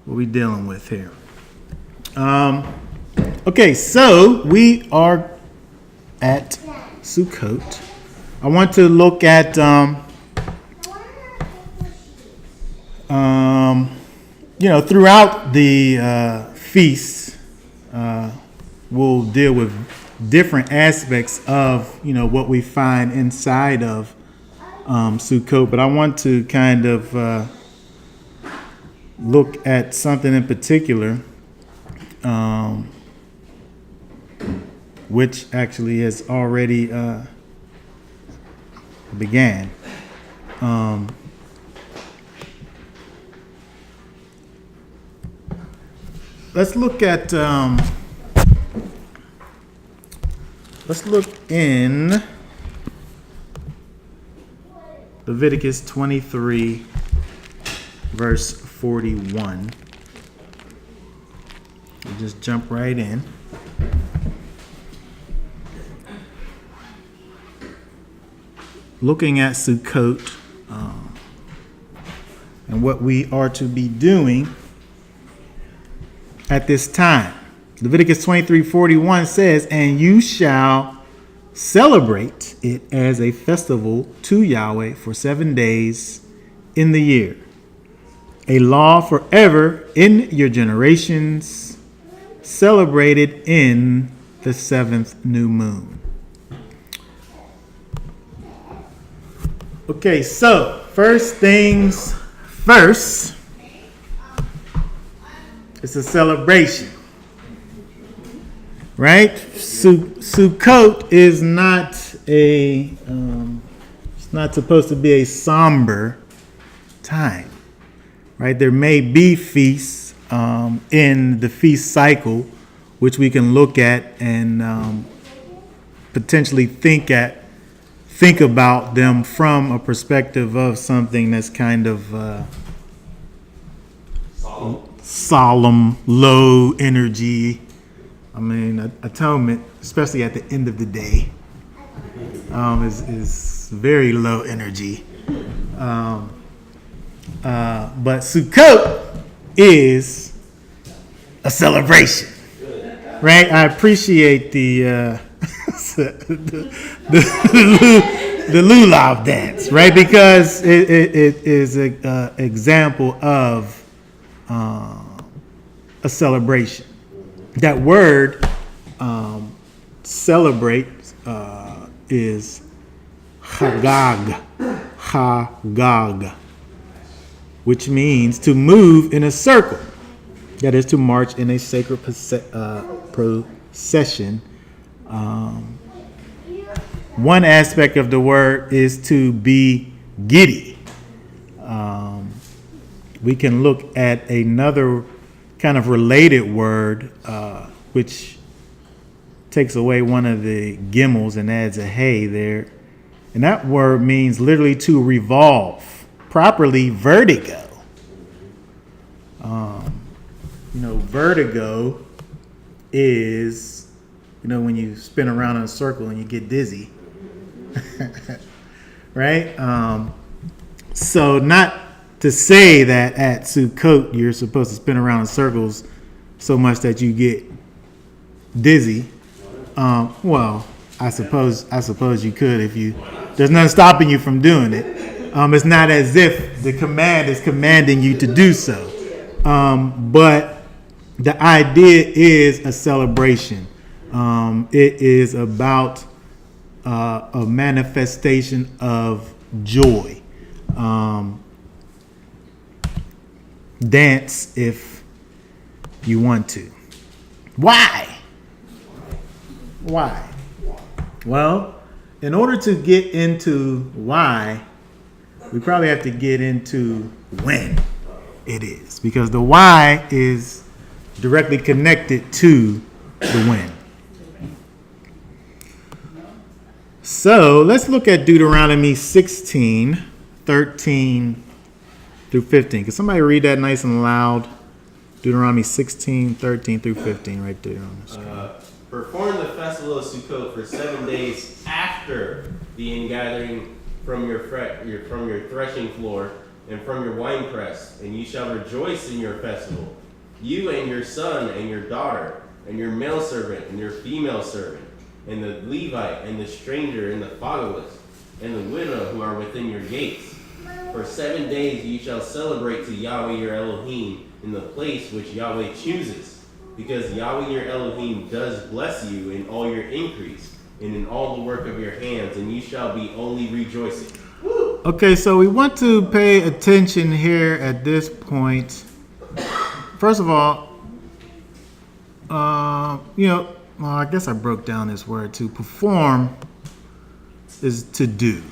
what we dealing with here. Okay, so we are at Sukkot. I want to look at throughout the feast, we'll deal with different aspects of what we find inside of Sukkot, but I want to kind of look at something in particular, which actually has already began. Let's look at let's look in Leviticus 23, verse 41. We'll just jump right in. Looking at Sukkot and what we are to be doing at this time. Leviticus 23:41 says, "And you shall celebrate it as a festival to Yahweh for 7 days in the year, a law forever in your generations, celebrated in the 7th new moon." Okay, so first things first, it's a celebration, right? Sukkot is not it's not supposed to be a somber time, right? There may be feasts in the feast cycle, which we can look at and potentially think about them from a perspective of something that's kind of solemn, low energy. I mean, atonement, especially at the end of the day, is very low energy. But Sukkot is a celebration, right? I appreciate the lulav dance, right? Because it is an example of a celebration. That word celebrate is chagag, which means to move in a circle. That is to march in a sacred procession. One aspect of the word is to be giddy. We can look at another kind of related word, which takes away one of the gimels and adds a hey there. And that word means literally to revolve, properly vertigo. Vertigo is, when you spin around in a circle and you get dizzy, right? So not to say that at Sukkot you're supposed to spin around in circles so much that you get dizzy. Well, I suppose you could if you. There's nothing stopping you from doing it. It's not as if the command is commanding you to do so. But the idea is a celebration. It is about a manifestation of joy. Dance if you want to. Why? Well, in order to get into why, we probably have to get into when it is, because the why is directly connected to the when. So let's look at Deuteronomy 16, 13 through 15. Can somebody read that nice and loud? Deuteronomy 16, 13 through 15 right there on the screen. Perform the festival of Sukkot for 7 days after the ingathering from your threshing floor, and from your winepress, and you shall rejoice in your festival. You and your son and your daughter, and your male servant and your female servant, and the Levite and the stranger and the fatherless, and the widow who are within your gates. For 7 days you shall celebrate to Yahweh your Elohim in the place which Yahweh chooses, because Yahweh your Elohim does bless you in all your increase, and in all the work of your hands, and you shall be only rejoicing. Woo! Okay, so we want to pay attention here at this point. First of all, I guess I broke down this word too. Perform is to do,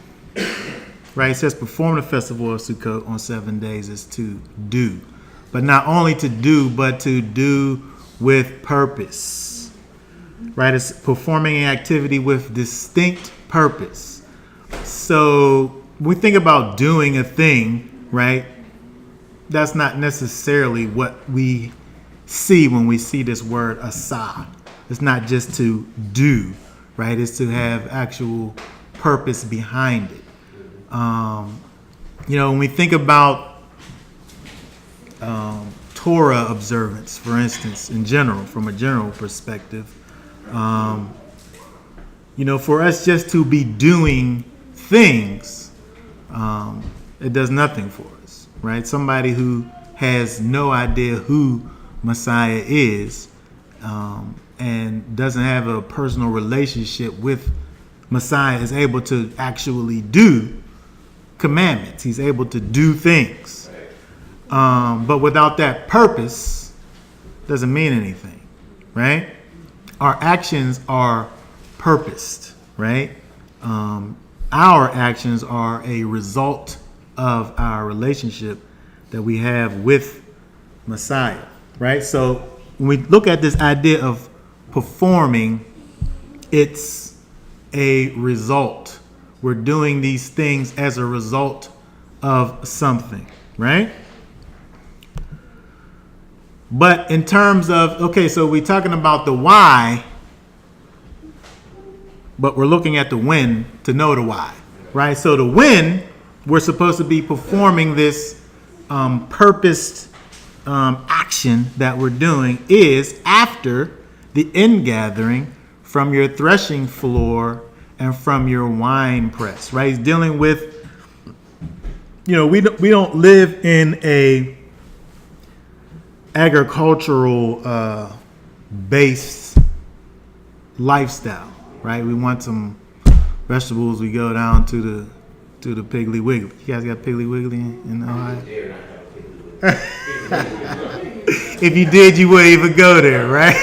right? It says perform the festival of Sukkot on 7 days is to do, but not only to do, but to do with purpose, right? It's performing an activity with distinct purpose. So when we think about doing a thing, right? That's not necessarily what we see when we see this word asa. It's not just to do, right? It's to have actual purpose behind it. When we think about Torah observance, for instance, in general, from a general perspective, for us just to be doing things, it does nothing for us, right? Somebody who has no idea who Messiah is and doesn't have a personal relationship with Messiah is able to actually do commandments. He's able to do things. But without that purpose, doesn't mean anything, right? Our actions are purposed, right? Our actions are a result of our relationship that we have with Messiah, right? So when we look at this idea of performing, it's a result. We're doing these things as a result of something, right? But in terms of, okay, so we're talking about the why, but we're looking at the when to know the why, right? So the when, we're supposed to be performing this purposed action that we're doing is after the ingathering from your threshing floor and from your wine press, right? He's dealing with, we don't live in a agricultural based lifestyle, right? We want some vegetables. We go down to the Piggly Wiggly. You guys got Piggly Wiggly in Ohio? If you did, you wouldn't even go there, right?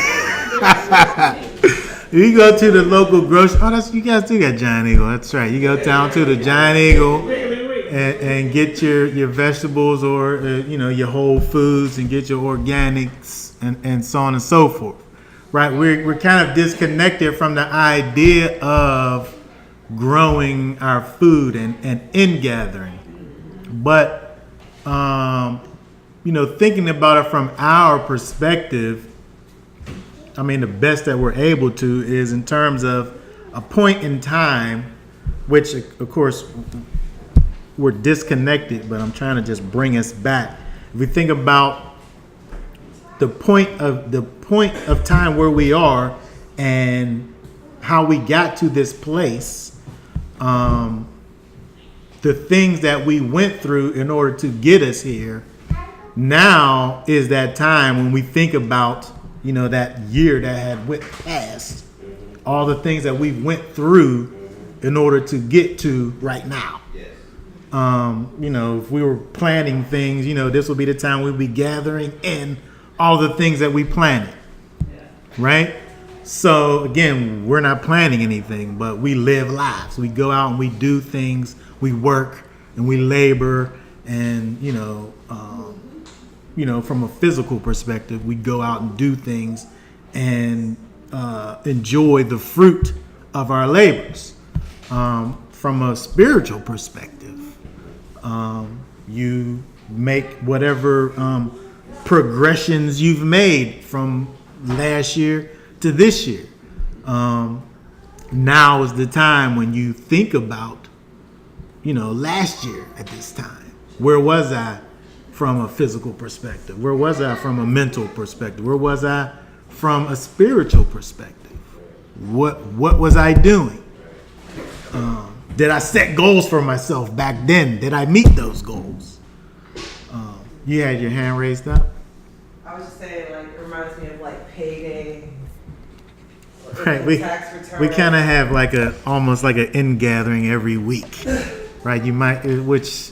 You go to the local grocery. You guys do got Giant Eagle. That's right. You go down to the Giant Eagle and get your vegetables or your whole foods and get your organics and so on and so forth, right? We're kind of disconnected from the idea of growing our food and ingathering, but thinking about it from our perspective, the best that we're able to is in terms of a point in time, which of course we're disconnected, but I'm trying to just bring us back. If we think about the point of time where we are and how we got to this place, the things that we went through in order to get us here, now is that time when we think about that year that had went past, all the things that we went through in order to get to right now. If we were planning things, this will be the time we'll be gathering in all the things that we planted, right? So again, we're not planning anything, but we live lives. We go out and we do things, we work and we labor, and from a physical perspective, we go out and do things and enjoy the fruit of our labors. From a spiritual perspective, you make whatever progressions you've made from last year to this year. Now is the time when you think about, last year at this time. Where was I from a physical perspective? Where was I from a mental perspective? Where was I from a spiritual perspective? What was I doing? Did I set goals for myself back then? Did I meet those goals? You had your hand raised up? I was just saying, like, it reminds me of like payday. Right, Tax return. we kind of have like almost like an ingathering every week, right? You might, which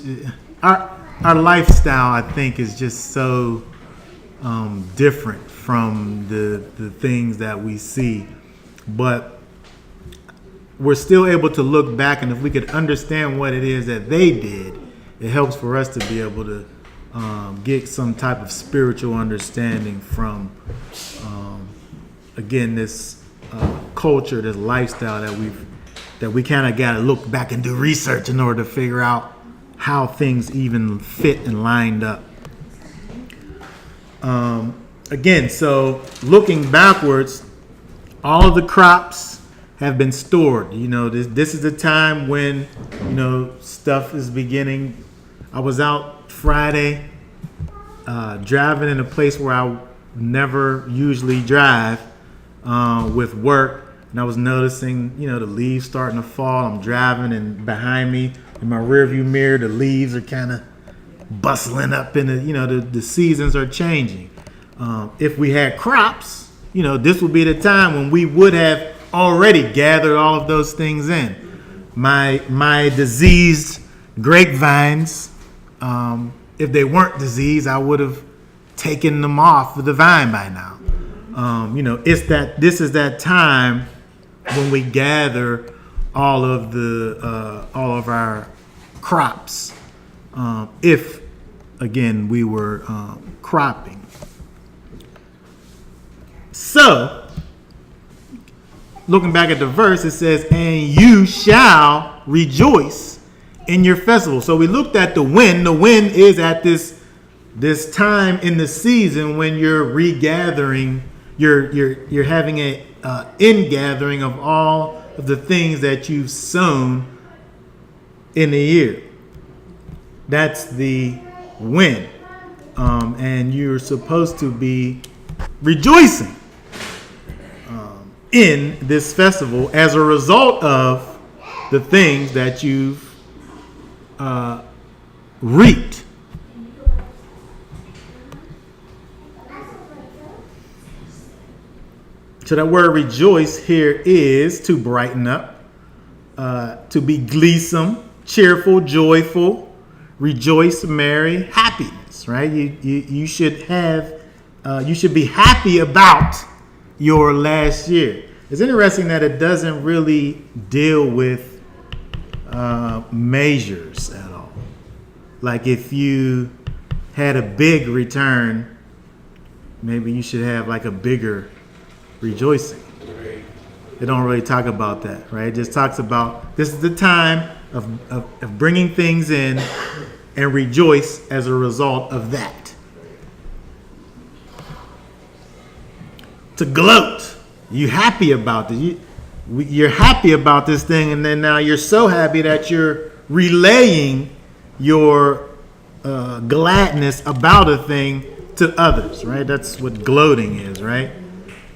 our lifestyle, I think, is just so different from the things that we see, but we're still able to look back, and if we could understand what it is that they did, it helps for us to be able to get some type of spiritual understanding from, again, this culture, this lifestyle that we kind of got to look back and do research in order to figure out how things even fit and lined up. Again, so looking backwards, all of the crops have been stored. You know, this is the time when, you know, stuff is beginning. I was out Friday driving in a place where I never usually drive with work, and I was noticing, you know, the leaves starting to fall. I'm driving, and behind me in my rearview mirror, the leaves are kind of bustling up in the, you know, the seasons are changing. If we had crops, you know, this would be the time when we would have already gathered all of those things in. My diseased grapevines, if they weren't diseased, I would have taken them off of the vine by now. You know, this is that time when we gather all of our crops, if again we were cropping. So, looking back at the verse, it says, "And you shall rejoice in your festival." So we looked at the wind. The wind is at this time in the season when you're regathering. You're having a ingathering of all of the things that you've sown in the year. That's the wind, and you're supposed to be rejoicing in this festival as a result of the things that you've reaped. So that word rejoice here is to brighten up, to be gleesome, cheerful, joyful, rejoice, merry, happiness, right? You should have, you should be happy about your last year. It's interesting that it doesn't really deal with measures at all. Like if you had a big return, maybe you should have like a bigger rejoicing. It don't really talk about that, right? It just talks about this is the time of bringing things in and rejoice as a result of that. To gloat. You happy about this. You're happy about this thing, and then now you're so happy that you're relaying your gladness about a thing to others, right? That's what gloating is, right?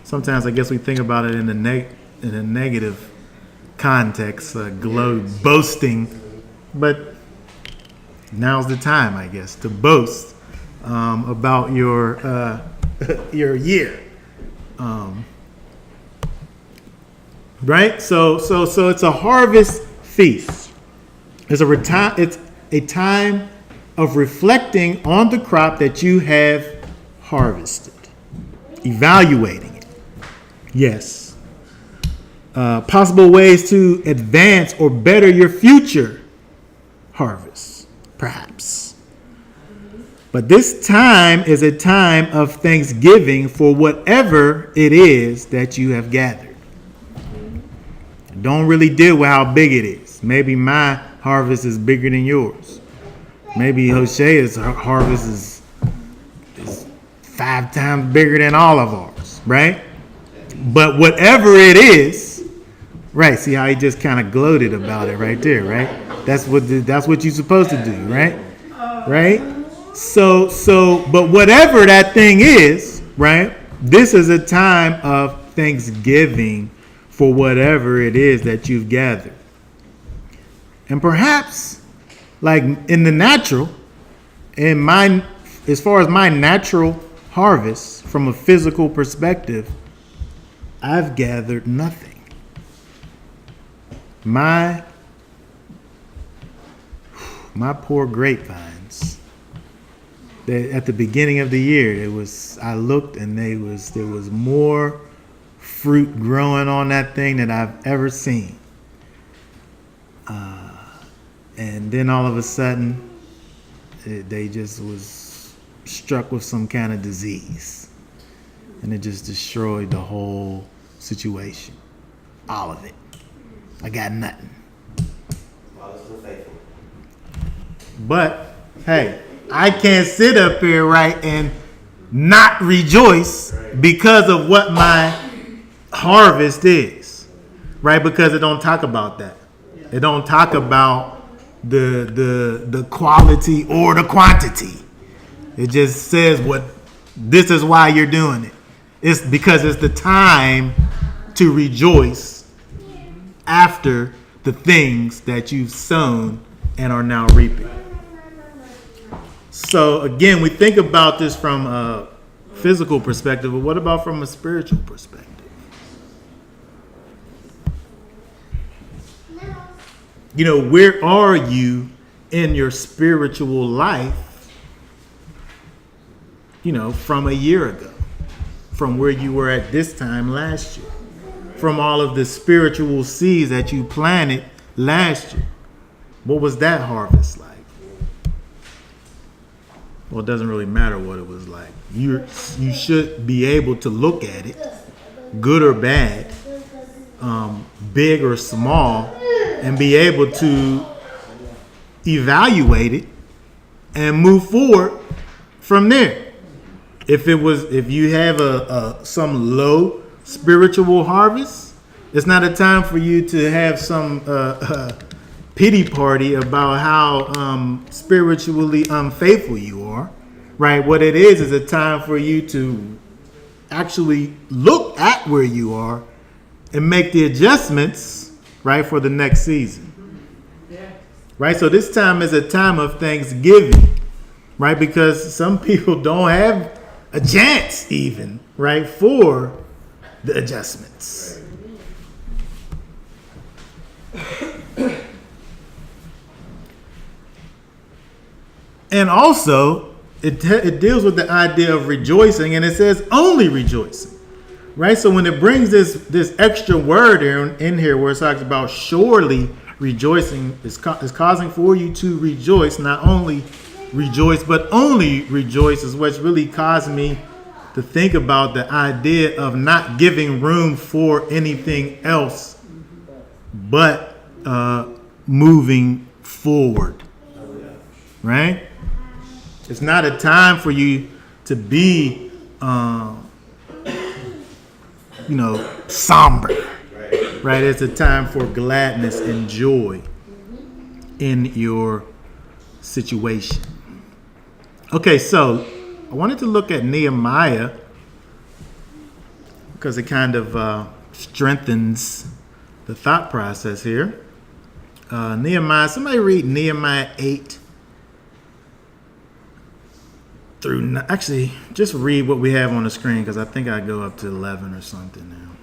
Sometimes I guess we think about it in a negative context, boasting, but now's the time, I guess, to boast about your year, right? So it's a harvest feast. It's a time of reflecting on the crop that you have harvested, evaluating it. Yes. Possible ways to advance or better your future harvest, perhaps. But this time is a time of thanksgiving for whatever it is that you have gathered. Don't really deal with how big it is. Maybe my harvest is bigger than yours. Maybe Hosea's harvest is 5 times bigger than all of ours, right? But whatever it is, right? See how he just kind of gloated about it right there, right? That's what you're supposed to do, right? right? But whatever that thing is, right? This is a time of thanksgiving for whatever it is that you've gathered. And perhaps, like in the natural, as far as my natural harvest from a physical perspective, I've gathered nothing. My poor grapevines. At the beginning of the year, I looked and there was more fruit growing on that thing than I've ever seen. And then all of a sudden, they just was struck with some kind of disease. And it just destroyed the whole situation. All of it. I got nothing. But, hey, I can't sit up here, right, and not rejoice because of what my harvest is. Right? Because it don't talk about that. It don't talk about the quality or the quantity. It just says this is why you're doing it. It's because it's the time to rejoice after the things that you've sown and are now reaping. So again, we think about this from a physical perspective, but what about from a spiritual perspective? You know, where are you in your spiritual life, you know, from a year ago, from where you were at this time last year, from all of the spiritual seeds that you planted last year? What was that harvest like? Well, it doesn't really matter what it was like. You should be able to look at it, good or bad, big or small, and be able to evaluate it and move forward from there. If you have some low spiritual harvest, it's not a time for you to have some pity party about how spiritually unfaithful you are, right? What it is a time for you to actually look at where you are and make the adjustments, right, for the next season. Right? So this time is a time of thanksgiving, right? Because some people don't have a chance even, right, for the adjustments. And also, it deals with the idea of rejoicing, and it says only rejoicing, right? So when it brings this extra word in here where it talks about surely rejoicing is causing for you to rejoice, not only rejoice, but only rejoice, is what's really caused me to think about the idea of not giving room for anything else but moving forward, right? It's not a time for you to be, somber, right? It's a time for gladness and joy in your situation. Okay, so I wanted to look at Nehemiah because it kind of strengthens the thought process here. Nehemiah, somebody read Nehemiah 8 through, actually, just read what we have on the screen because I think I go up to 11 or something now.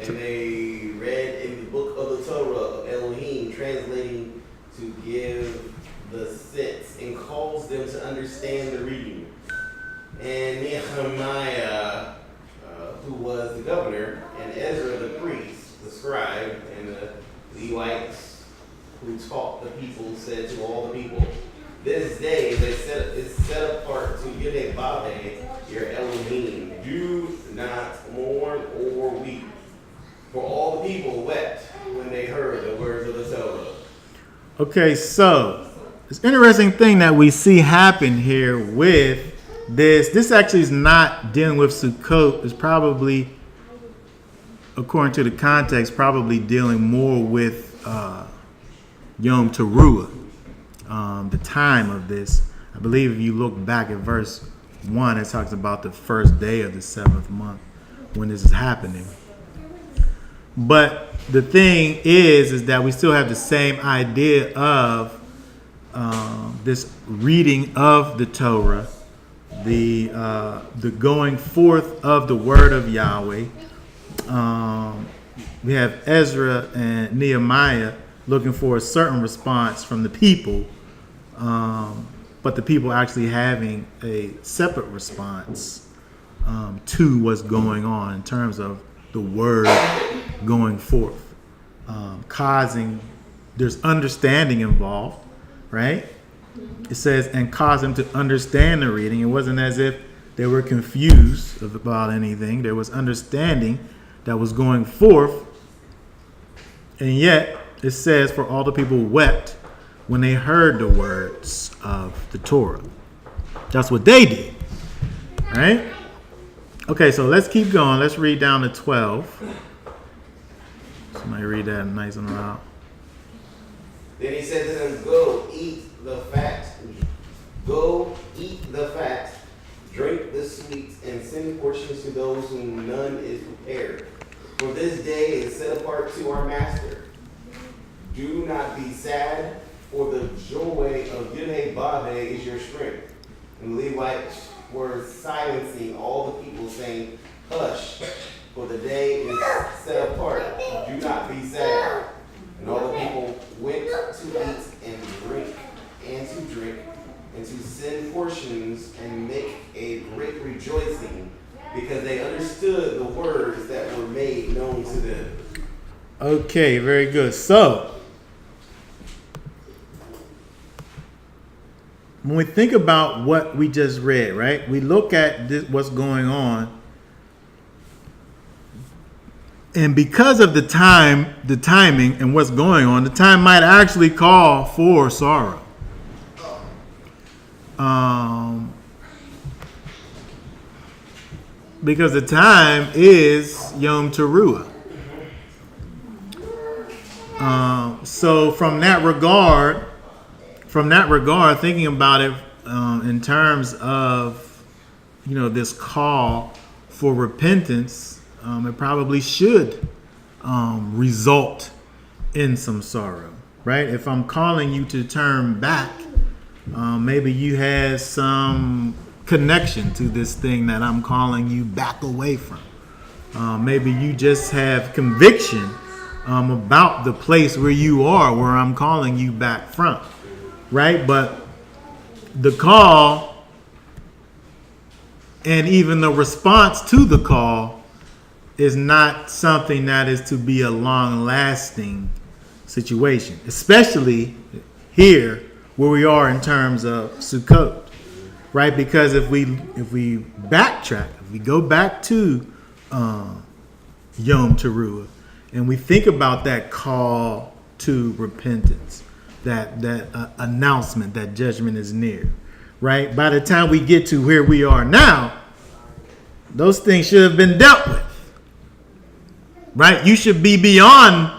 And they read in the book of the Torah of Elohim, translating to give the sense and cause them to understand the reading. And Nehemiah, who was the governor, and Ezra the priest, the scribe, and the Levites who taught the people, said to all the people, "This day is set apart to Yudhe your Elohim. Do not mourn or weep." For all the people wept when they heard the words of the Torah. Okay, so it's an interesting thing that we see happen here with this. This actually is not dealing with Sukkot. It's probably, according to the context, probably dealing more with Yom Teruah. the time of this. I believe if you look back at verse 1, it talks about the first day of the 7th month when this is happening. But the thing is that we still have the same idea of this reading of the Torah, the going forth of the word of Yahweh. We have Ezra and Nehemiah looking for a certain response from the people, but the people actually having a separate response to what's going on in terms of the word going forth, there's understanding involved, right? It says, and cause them to understand the reading. It wasn't as if they were confused about anything. There was understanding that was going forth. And yet, it says, for all the people wept when they heard the words of the Torah. That's what they did, right? Okay, so let's keep going. Let's read down to 12. Somebody read that nice and loud. Then he said to them, Go eat the fat, drink the sweet, and send portions to those whom none is prepared. For this day is set apart to our master. Do not be sad, for the joy of Yudhe-Bave is your strength. And the Levites were silencing all the people, saying, Hush, for the day is set apart. Do not be sad. And all the people went to eat and drink, and to send portions and make a great rejoicing, because they understood the words that were made known to them. Okay, very good. So, when we think about what we just read, right? We look at this, what's going on. And because of the timing and what's going on, the time might actually call for sorrow. Because the time is Yom Teruah. So from that regard, thinking about it in terms of, this call for repentance, it probably should result in some sorrow, right? If I'm calling you to turn back, maybe you had some connection to this thing that I'm calling you back away from. Maybe you just have conviction about the place where you are, where I'm calling you back from, right? But the call and even the response to the call is not something that is to be a long-lasting situation, especially here where we are in terms of Sukkot, right? Because if we backtrack, if we go back to Yom Teruah, and we think about that call to repentance, that announcement that judgment is near, right? By the time we get to where we are now, those things should have been dealt with, right? You should be beyond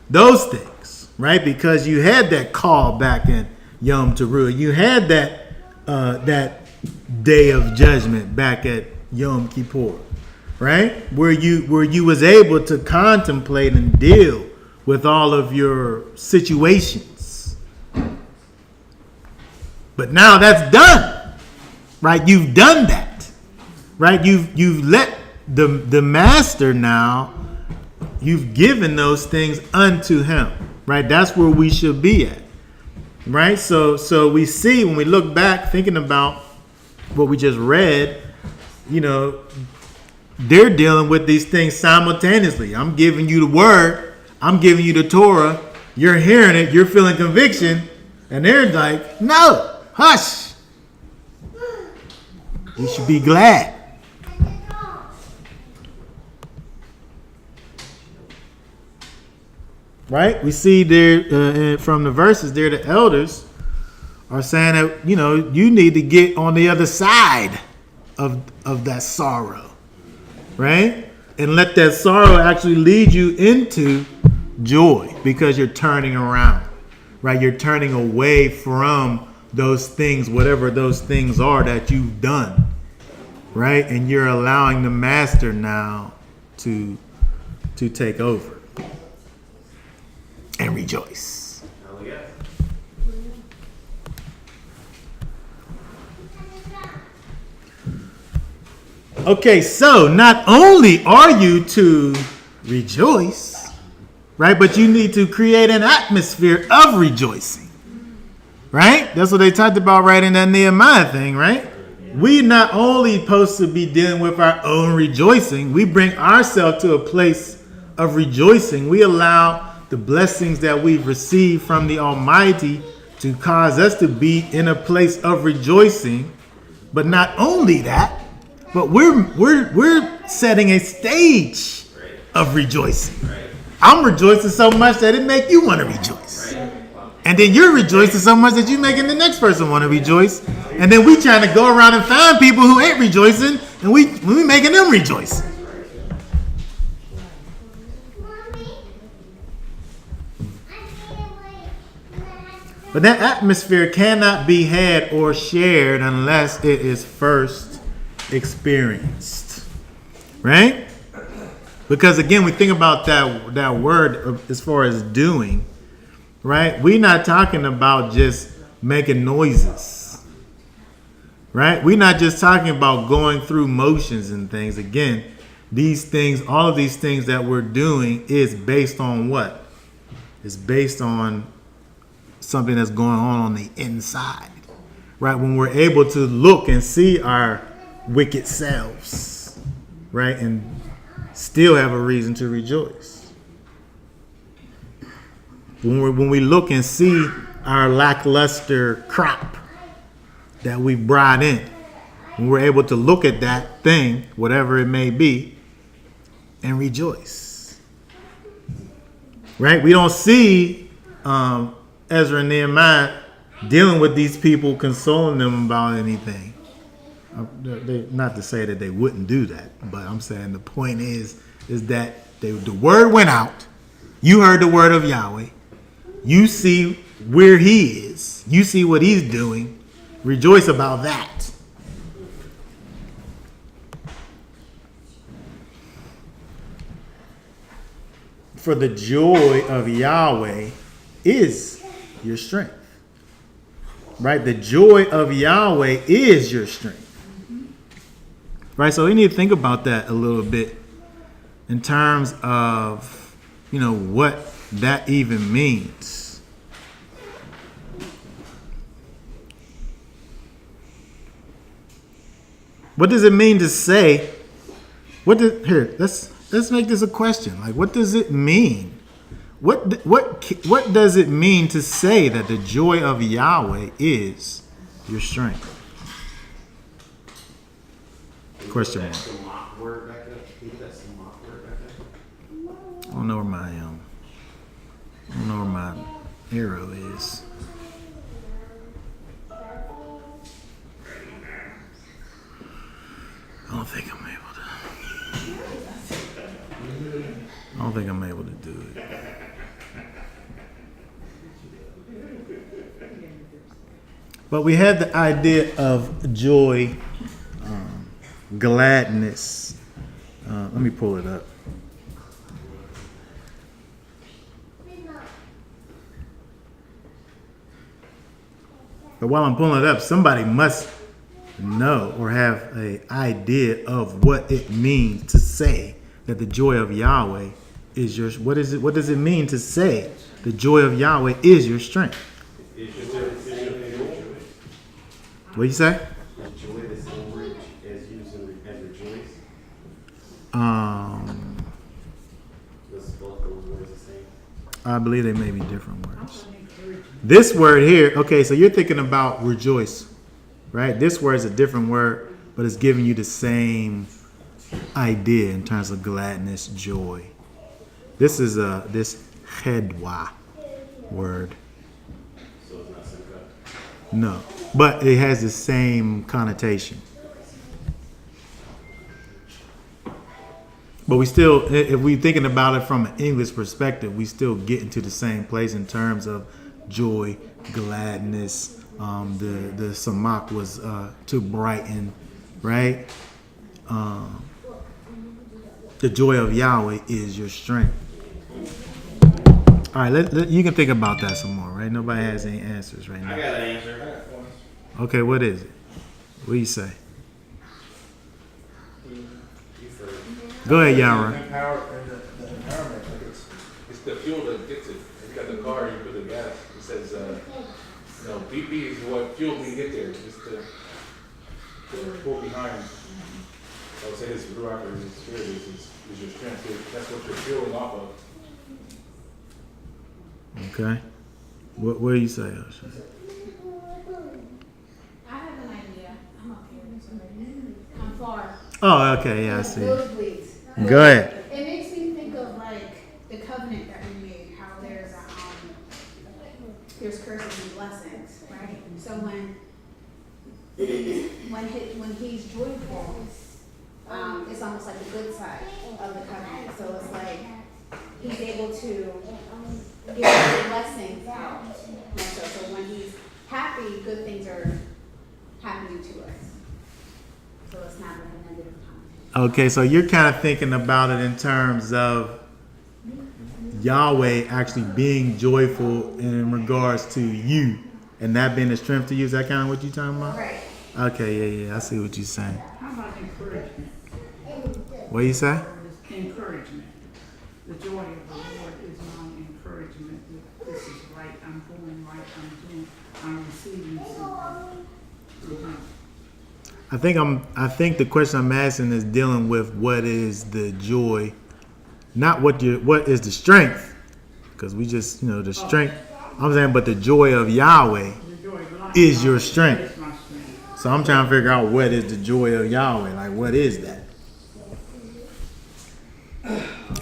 those things, right? Because you had that call back in Yom Teruah. You had that day of judgment back at Yom Kippur, right? Where you was able to contemplate and deal with all of your situations. But now that's done, right? You've done that, right? You've let the master now, you've given those things unto him, right? That's where we should be at, right? So we see when we look back, thinking about what we just read, they're dealing with these things simultaneously. I'm giving you the word, I'm giving you the Torah, you're hearing it, you're feeling conviction, and they're like, no, hush. You should be glad. Right? We see there from the verses there, the elders are saying that, you need to get on the other side of that sorrow. Right? And let that sorrow actually lead you into joy because you're turning around. right? You're turning away from those things, whatever those things are that you've done, right? And you're allowing the master now to take over and rejoice. Hallelujah. Okay, so not only are you to rejoice, right, but you need to create an atmosphere of rejoicing, right? That's what they talked about right in that Nehemiah thing, right? We not only supposed to be dealing with our own rejoicing, we bring ourselves to a place of rejoicing. We allow the blessings that we've received from the Almighty to cause us to be in a place of rejoicing. But not only that, but we're setting a stage of rejoicing. I'm rejoicing so much that it make you want to rejoice. And then you're rejoicing so much that you're making the next person want to rejoice. And then we trying to go around and find people who ain't rejoicing, and we making them rejoice. But that atmosphere cannot be had or shared unless it is first experienced. Right? Because again, we think about that word as far as doing. Right? We're not talking about just making noises. Right? We're not just talking about going through motions and things. Again, these things, all of these things that we're doing is based on what? It's based on something that's going on the inside. Right? When we're able to look and see our wicked selves. Right? And still have a reason to rejoice. When we look and see our lackluster crop that we brought in, when we're able to look at that thing, whatever it may be, and rejoice. Right? We don't see Ezra and Nehemiah dealing with these people, consoling them about anything. Not to say that they wouldn't do that, but I'm saying the point is that the word went out. You heard the word of Yahweh. You see where he is. You see what he's doing. Rejoice about that. For the joy of Yahweh is your strength. Right? The joy of Yahweh is your strength. Right? So we need to think about that a little bit in terms of, what that even means. What does it mean to say? Let's make this a question. Like, what does it mean? What does it mean to say that the joy of Yahweh is your strength? Question mark. I don't know where my arrow is. I don't think I'm able to do it. But we had the idea of joy, gladness. Let me pull it up. But while I'm pulling it up, somebody must know or have an idea of what it means to say that the joy of Yahweh is your. What does it mean to say the joy of Yahweh is your strength? What do you say? Joy, the same word as used as rejoice. Both those words the same. I believe they may be different words. This word here, okay, so you're thinking about rejoice, right? This word is a different word, but it's giving you the same idea in terms of gladness, joy. This is this chedwa word. So it's not Sukkot? No, but it has the same connotation. But we still, if we're thinking about it from an English perspective, we still get into the same place in terms of joy, gladness. The samak was to brighten, right? The joy of Yahweh is your strength. All right, you can think about that some more, right? Nobody has any answers right now. I got an answer. Okay, what is it? What do you say? Go ahead, Yara. The empowerment, like it's the fuel that gets it. You got the car, you put the gas. It says, BP is what fueled me to get there. Just to pull behind. I would say his ruach or his spirit is your strength. That's what you're fueling off of. Okay. What do you say, Osha? I have an idea. I'm up here. I'm far. Oh, okay, yeah, I see. Nosebleeds. Go ahead. It makes me think of like the covenant that we made. How there's curses and blessings, right? So when he's joyful, it's almost like the good side of the covenant. So it's like he's able to give the blessings out. So when he's happy, good things are happening to us. So it's not like a negative time. Okay, so you're kind of thinking about it in terms of Yahweh actually being joyful in regards to you, and that being a strength to you. Is that kind of what you're talking about? Right. Okay, yeah, I see what you're saying. How about encouragement? What do you say? Encouragement. The joy of the Lord is my encouragement. That this is right. I'm doing right. I'm receiving something. I think the question I'm asking is dealing with what is the joy, not what is the strength, because we just the strength. I'm saying, but the joy of Yahweh The joy of life is your strength. is my strength. So I'm trying to figure out what is the joy of Yahweh. Like, what is that?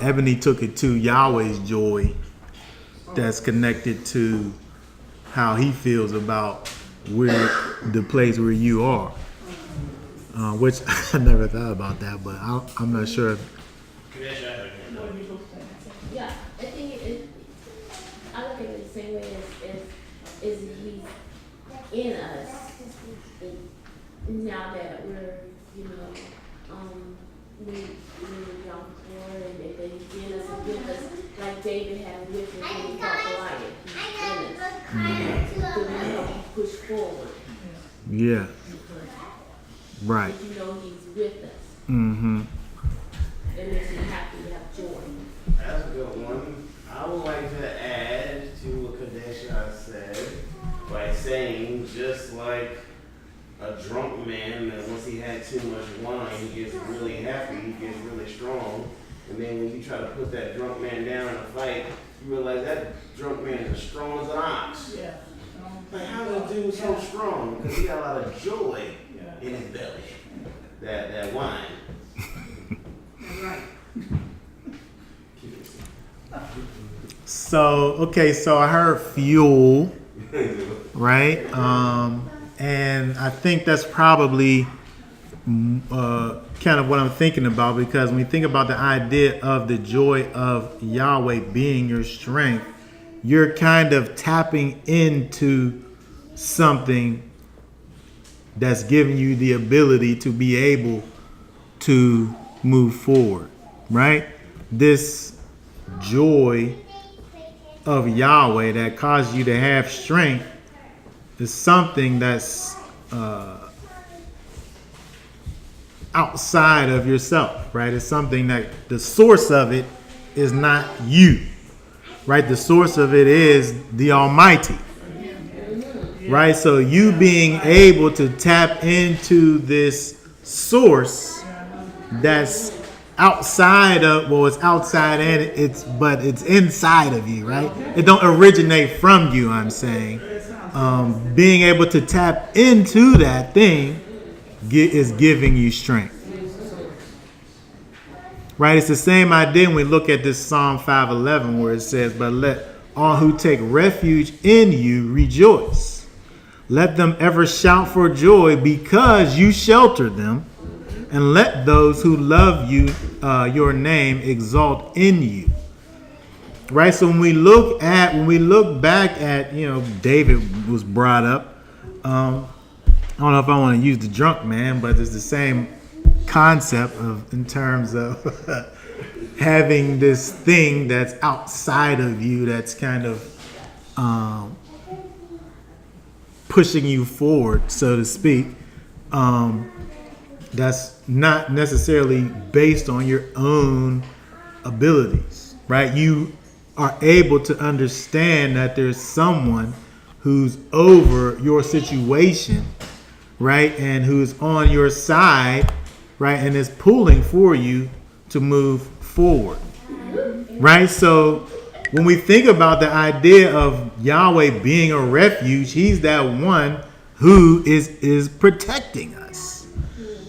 Ebony took it to Yahweh's joy that's connected to how he feels about the place where you are. Which I never thought about that, but I'm not sure. Yeah, I think I look at it the same way as he's in us. Now that we're, we're young before, and that he's in us and with us, like David had with us when he fought Goliath. He's in us. So we help him push forward. Yeah. Right. He's with us. Mm-hmm. It makes me happy to have joy. That's a good one. I would like to add to what Kadesh said by saying, just like a drunk man, that once he had too much wine, he gets really happy, he gets really strong. And then when you try to put that drunk man down in a fight, you realize that drunk man is as strong as an ox. Yeah. Like, how is that dude so strong? Because he got a lot of joy in his belly. That wine. That's right. So I heard fuel, right? And I think that's probably kind of what I'm thinking about, because when you think about the idea of the joy of Yahweh being your strength, you're kind of tapping into something that's giving you the ability to be able to move forward, right? This joy of Yahweh that causes you to have strength is something that's outside of yourself, right? It's something that the source of it is not you, right? The source of it is the Almighty, right? So you being able to tap into this source that's outside of, well, it's outside and but it's inside of you, right? It don't originate from you, I'm saying. Being able to tap into that thing is giving you strength, right? It's the same idea when we look at this Psalm 5:11 where it says, "But let all who take refuge in you rejoice. Let them ever shout for joy because you shelter them, and let those who love you, your name, exalt in you." right? So when we look back at, David was brought up. I don't know if I want to use the drunk man, but it's the same concept in terms of having this thing that's outside of you that's kind of pushing you forward, so to speak. That's not necessarily based on your own abilities, right? You are able to understand that there's someone who's over your situation, right? And who's on your side, right? And is pulling for you to move forward, right? So when we think about the idea of Yahweh being a refuge, he's that one who is protecting us,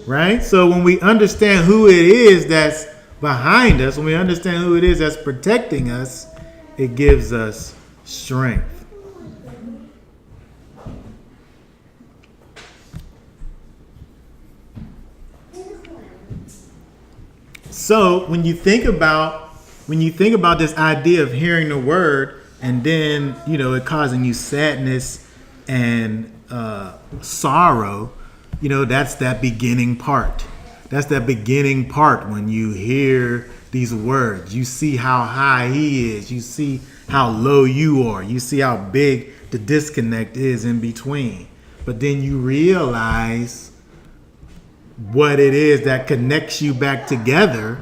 right? So when we understand who it is that's behind us, when we understand who it is that's protecting us, it gives us strength. So when you think about this idea of hearing the word and then it causing you sadness and sorrow, that's that beginning part. That's that beginning part when you hear these words. You see how high he is. You see how low you are. You see how big the disconnect is in between. But then you realize what it is that connects you back together,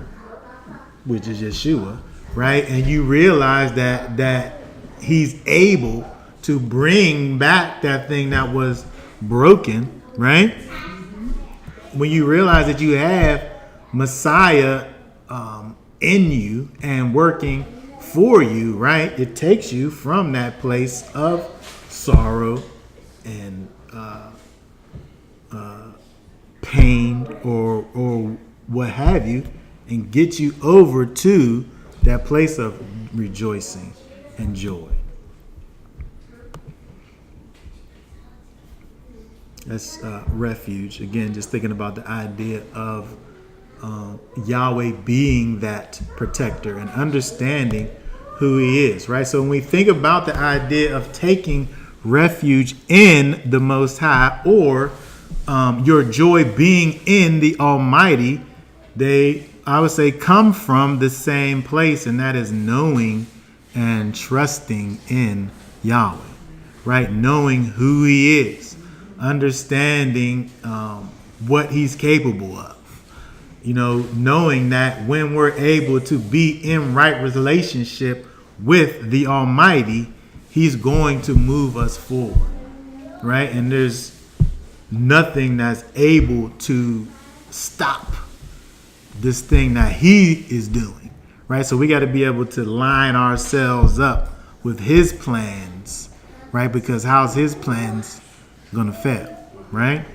which is Yeshua, right? And you realize that he's able to bring back that thing that was broken, right? When you realize that you have Messiah in you and working for you, right? It takes you from that place of sorrow and pain or what have you, and get you over to that place of rejoicing and joy. That's refuge. Again, just thinking about the idea of Yahweh being that protector and understanding who he is, right? So when we think about the idea of taking refuge in the Most High, or your joy being in the Almighty, I would say, come from the same place, and that is knowing and trusting in Yahweh, right? Knowing who he is, understanding what he's capable of, knowing that when we're able to be in right relationship with the Almighty, he's going to move us forward, right? And there's nothing that's able to stop this thing that he is doing, right? So we got to be able to line ourselves up with his plans, right? Because how's his plans gonna fail, right?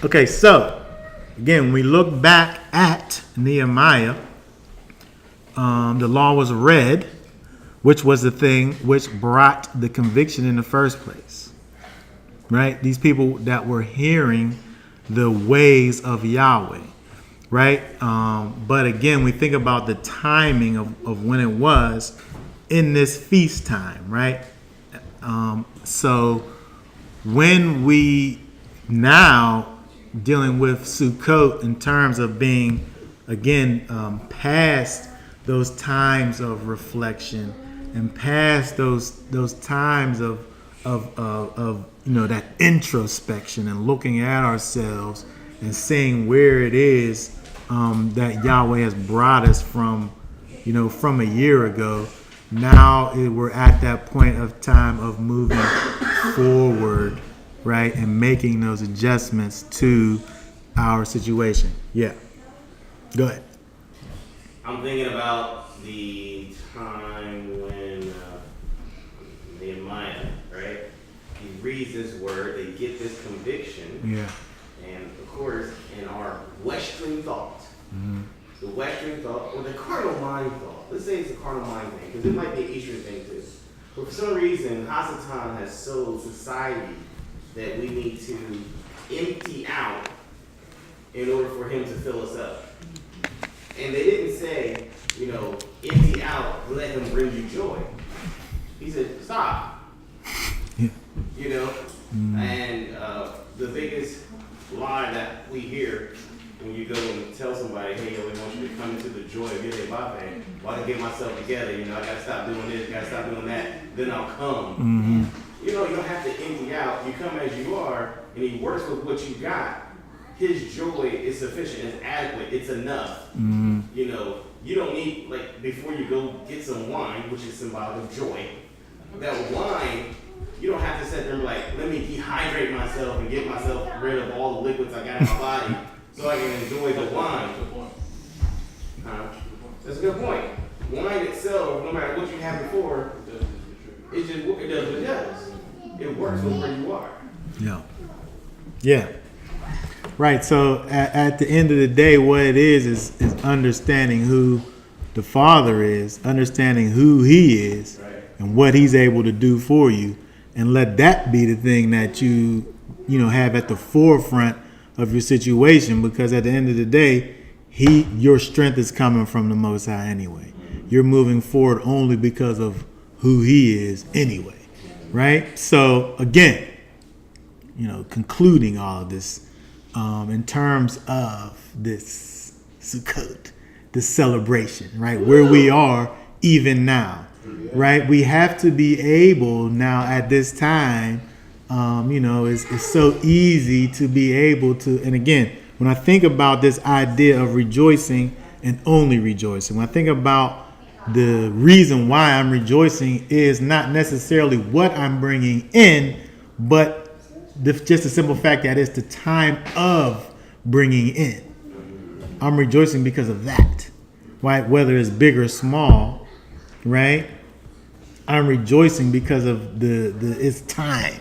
Okay, so again, when we look back at Nehemiah, the law was read, which was the thing which brought the conviction in the first place, right? These people that were hearing the ways of Yahweh, right? But again, we think about the timing of when it was in this feast time, right? So when we now dealing with Sukkot in terms of being, again, past those times of reflection and past those times of that introspection and looking at ourselves and seeing where it is that Yahweh has brought us from a year ago. Now we're at that point of time of moving forward, right, and making those adjustments to our situation. Yeah, go ahead. I'm thinking about the time when Nehemiah, right? He reads this word, they get this conviction. Yeah. And of course, in our Western thought, the Western thought, or the carnal mind thought, let's say it's a carnal mind thing, because it might be an Eastern thing too. But for some reason, Hasatan has sold society that we need to empty out in order for him to fill us up. And they didn't say, empty out, let him bring you joy. He said, stop. Yeah. And the biggest lie that we hear when you go and tell somebody, hey, we want you to come into the joy of Yahweh Bape, well, I can get myself together, I gotta stop doing this, gotta stop doing that, then I'll come. You don't have to empty out. You come as you are, and he works with what you got. His joy is sufficient, it's adequate, it's enough. You don't need, before you go get some wine, which is symbolic of joy, that wine, you don't have to sit there and be like, let me dehydrate myself and get myself rid of all the liquids I got in my body so I can enjoy the wine. That's a good point. Wine itself, no matter what you had before, it does what it does. It works with where you are. Yeah. Right. So at the end of the day, what it is understanding who the Father is, understanding who He is, and what He's able to do for you, and let that be the thing that you have at the forefront of your situation. Because at the end of the day, your strength is coming from the Most High anyway. You're moving forward only because of who He is anyway. Right? So again, concluding all of this, in terms of this Sukkot, this celebration, right? Where we are even now, right? We have to be able now at this time, it's so easy to be able to, and again, when I think about this idea of rejoicing and only rejoicing, when I think about the reason why I'm rejoicing is not necessarily what I'm bringing in, but just the simple fact that it's the time of bringing in. I'm rejoicing because of that, right? Whether it's big or small, right? I'm rejoicing because of it's time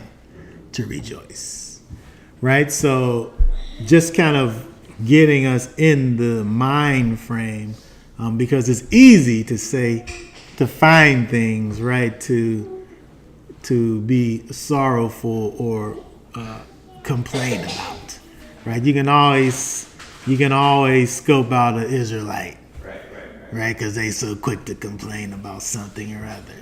to rejoice, right? So just kind of getting us in the mind frame, because it's easy to find things, right? To be sorrowful or complain about, right? You can always scope out an Israelite, right? Because they so quick to complain about something or other,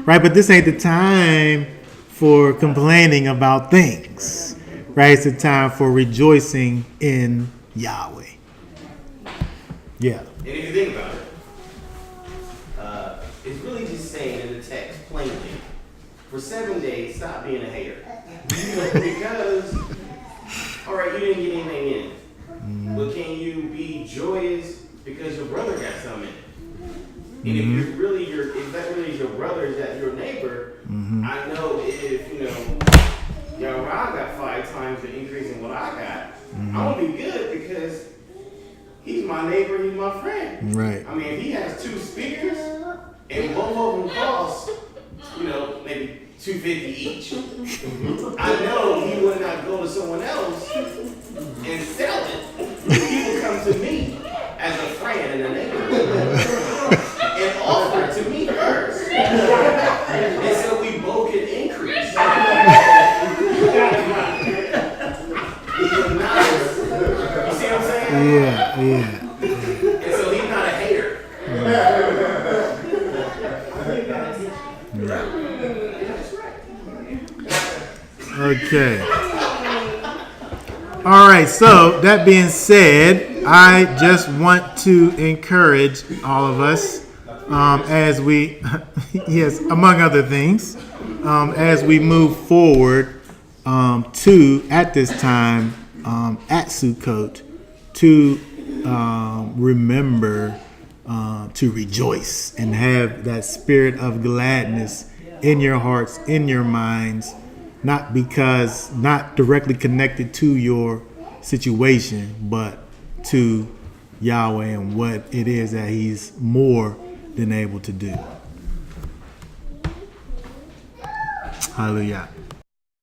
right? But this ain't the time for complaining about things, right? It's the time for rejoicing in Yahweh. Yeah. And if you think about it, it's really just saying in the text plainly, for 7 days, stop being a hater. Because, all right, you didn't get anything in. But can you be joyous because your brother got some in it? And if that really is your brother, is that your neighbor, I know if, Yahweh got 5 times the increase in what I got, I'm going to be good because he's my neighbor, he's my friend. Right. I mean, if he has 2 speakers and both of them cost, maybe $250 each, I know he would not go to someone else and sell it. He will come to me as a friend and a neighbor and offer it to me first. And so we both can increase. You see what I'm saying? Yeah. And so he's not a hater. Okay. All right. So that being said, I just want to encourage all of us, as we, yes, among other things, as we move forward at this time at Sukkot, to remember to rejoice and have that spirit of gladness in your hearts, in your minds, not directly connected to your situation, but to Yahweh and what it is that He's more than able to do. Hallelujah.